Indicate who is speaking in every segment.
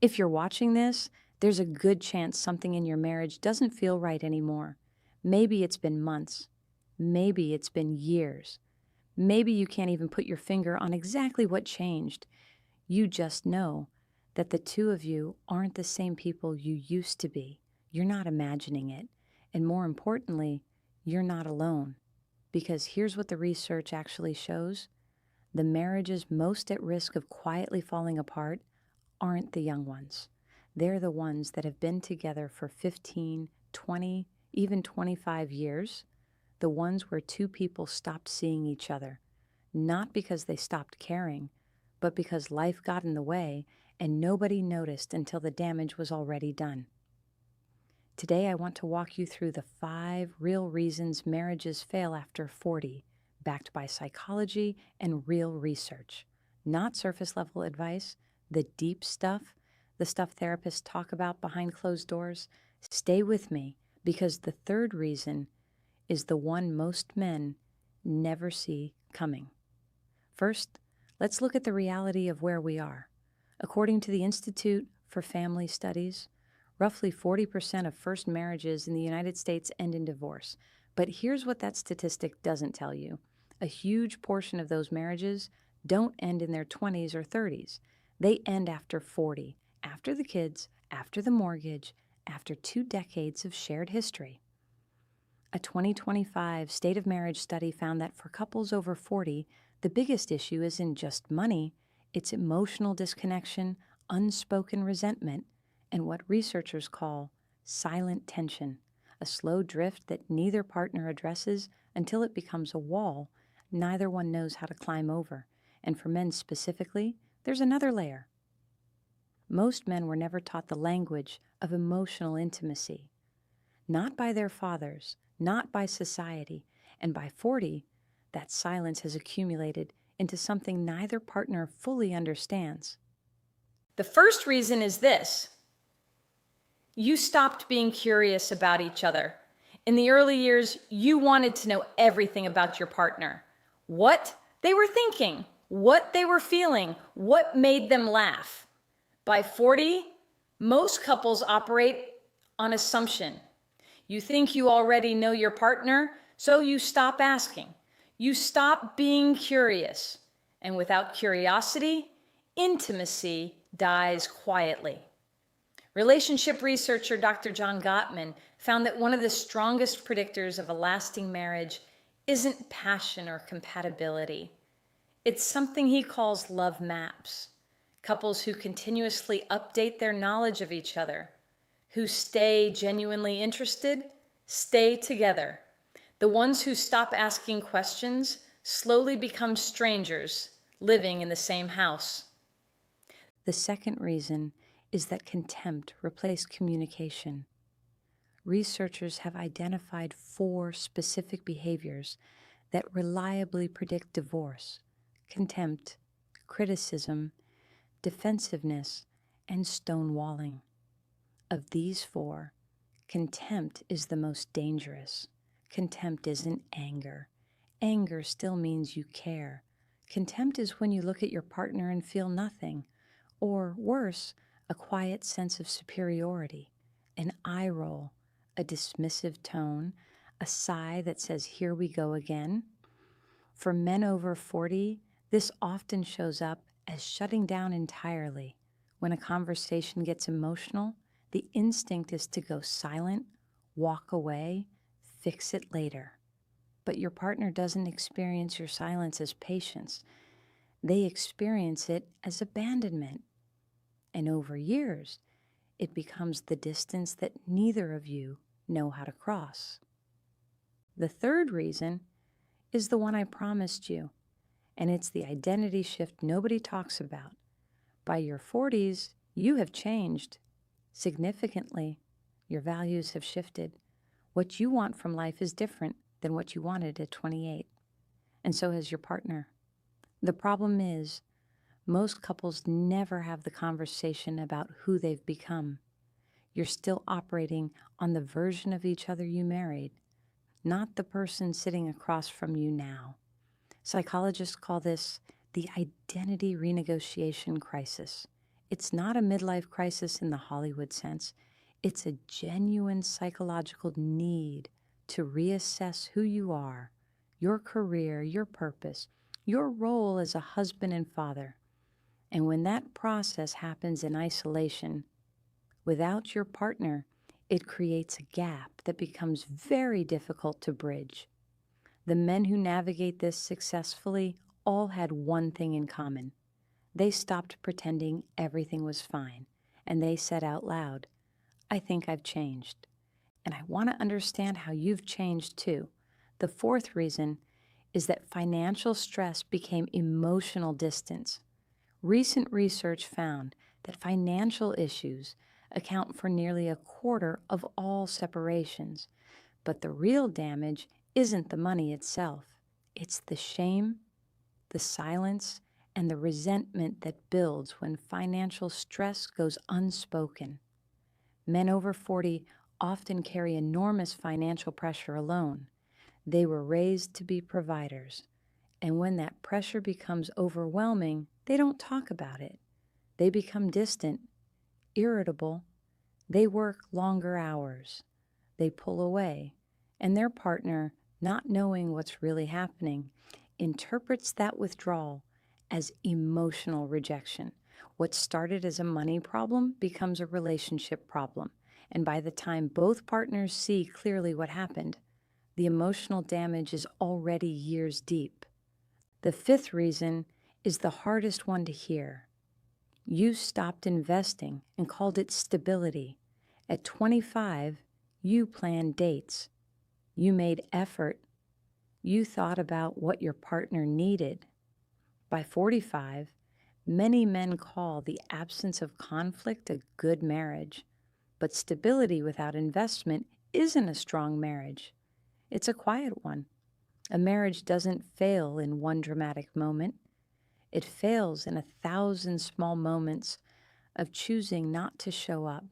Speaker 1: If you're watching this, there's a good chance something in your marriage doesn't feel right anymore. Maybe it's been months. Maybe it's been years. Maybe you can't even put your finger on exactly what changed. You just know that the two of you aren't the same people you used to be. You're not imagining it. And more importantly, you're not alone. Because here's what the research actually shows. The marriages most at risk of quietly falling apart aren't the young ones. They're the ones that have been together for 15, 20, even 25 years. The ones where two people stopped seeing each other, not because they stopped caring, but because life got in the way and nobody noticed until the damage was already done. Today, I want to walk you through the 5 real reasons marriages fail after 40, backed by psychology and real research. Not surface level advice, the deep stuff, the stuff therapists talk about behind closed doors. Stay with me, because the 3rd reason is the one most men never see coming. First, let's look at the reality of where we are. According to the Institute for Family Studies, roughly 40% of first marriages in the United States end in divorce. But here's what that statistic doesn't tell you. A huge portion of those marriages don't end in their 20s or 30s. They end after 40, after the kids, after the mortgage, after 2 decades of shared history. A 2025 State of Marriage study found that for couples over 40, the biggest issue isn't just money, it's emotional disconnection, unspoken resentment, and what researchers call silent tension, a slow drift that neither partner addresses until it becomes a wall neither one knows how to climb over. And for men specifically, there's another layer. Most men were never taught the language of emotional intimacy, not by their fathers, not by society, and by 40, that silence has accumulated into something neither partner fully understands. The first reason is this. You stopped being curious about each other. In the early years, you wanted to know everything about your partner. What they were thinking, what they were feeling, what made them laugh. By 40, most couples operate on assumption. You think you already know your partner, so you stop asking. You stop being curious. And without curiosity, intimacy dies quietly. Relationship researcher Dr. John Gottman found that one of the strongest predictors of a lasting marriage isn't passion or compatibility. It's something he calls love maps. Couples who continuously update their knowledge of each other, who stay genuinely interested, stay together. The ones who stop asking questions slowly become strangers living in the same house. The second reason is that contempt replaced communication. Researchers have identified 4 specific behaviors that reliably predict divorce: contempt, criticism, defensiveness, and stonewalling. Of these 4, contempt is the most dangerous. Contempt isn't anger. Anger still means you care. Contempt is when you look at your partner and feel nothing, or worse, a quiet sense of superiority, an eye roll, a dismissive tone, a sigh that says, "Here we go again." For men over 40, this often shows up as shutting down entirely. When a conversation gets emotional, the instinct is to go silent, walk away, fix it later. But your partner doesn't experience your silence as patience. They experience it as abandonment. And over years, it becomes the distance that neither of you know how to cross. The third reason is the one I promised you, and it's the identity shift nobody talks about. By your 40s, you have changed significantly. Your values have shifted. What you want from life is different than what you wanted at 28, and so has your partner. The problem is, most couples never have the conversation about who they've become. You're still operating on the version of each other you married, not the person sitting across from you now. Psychologists call this the identity renegotiation crisis. It's not a midlife crisis in the Hollywood sense. It's a genuine psychological need to reassess who you are, your career, your purpose, your role as a husband and father. And when that process happens in isolation, without your partner, it creates a gap that becomes very difficult to bridge. The men who navigate this successfully all had one thing in common. They stopped pretending everything was fine, and they said out loud, I think I've changed. And I want to understand how you've changed too. The fourth reason is that financial stress became emotional distance. Recent research found that financial issues account for nearly a quarter of all separations. But the real damage isn't the money itself. It's the shame, the silence, and the resentment that builds when financial stress goes unspoken. Men over 40 often carry enormous financial pressure alone. They were raised to be providers, and when that pressure becomes overwhelming, they don't talk about it. They become distant, irritable. They work longer hours. They pull away, and their partner, not knowing what's really happening, interprets that withdrawal as emotional rejection. What started as a money problem becomes a relationship problem, and by the time both partners see clearly what happened, the emotional damage is already years deep. The fifth reason is the hardest one to hear. You stopped investing and called it stability. At 25, you planned dates. You made effort. You thought about what your partner needed. By 45, many men call the absence of conflict a good marriage. But stability without investment isn't a strong marriage. It's a quiet one. A marriage doesn't fail in one dramatic moment. It fails in 1,000 small moments of choosing not to show up,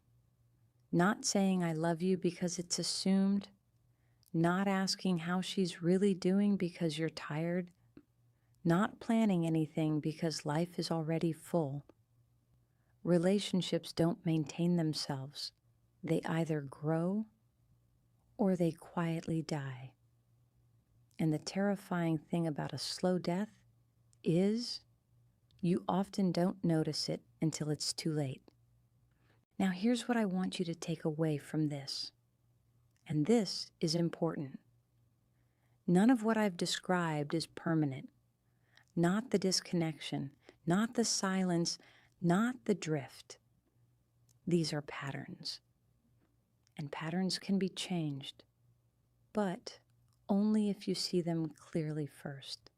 Speaker 1: not saying I love you because it's assumed, not asking how she's really doing because you're tired, not planning anything because life is already full. Relationships don't maintain themselves. They either grow or they quietly die. And the terrifying thing about a slow death is you often don't notice it until it's too late. Now here's what I want you to take away from this. And this is important. None of what I've described is permanent. Not the disconnection, not the silence, not the drift. These are patterns. And patterns can be changed, but only if you see them clearly first.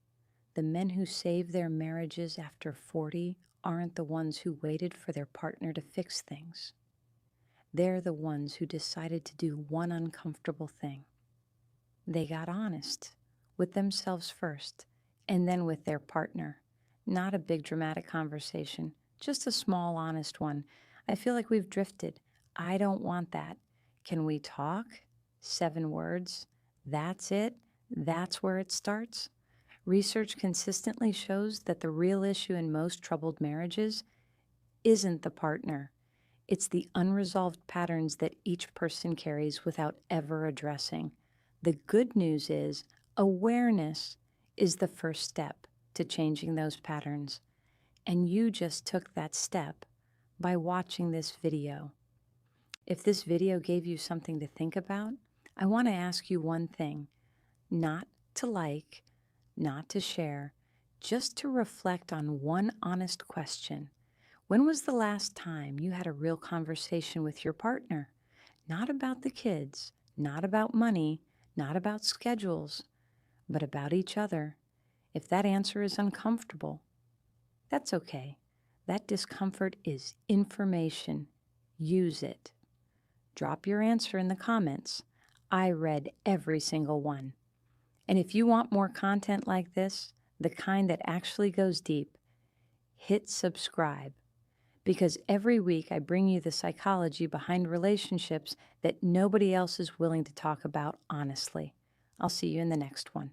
Speaker 1: The men who save their marriages after 40 aren't the ones who waited for their partner to fix things. They're the ones who decided to do one uncomfortable thing. They got honest with themselves first, and then with their partner. Not a big dramatic conversation, just a small, honest one. I feel like we've drifted. I don't want that. Can we talk? 7 words. That's it. That's where it starts. Research consistently shows that the real issue in most troubled marriages isn't the partner. It's the unresolved patterns that each person carries without ever addressing. The good news is awareness is the first step to changing those patterns. And you just took that step by watching this video. If this video gave you something to think about, I want to ask you one thing. Not to like, not to share, just to reflect on one honest question. When was the last time you had a real conversation with your partner? Not about the kids, not about money, not about schedules, but about each other. If that answer is uncomfortable, that's okay. That discomfort is information. Use it. Drop your answer in the comments. I read every single one. And if you want more content like this, the kind that actually goes deep, hit subscribe. Because every week I bring you the psychology behind relationships that nobody else is willing to talk about honestly. I'll see you in the next one.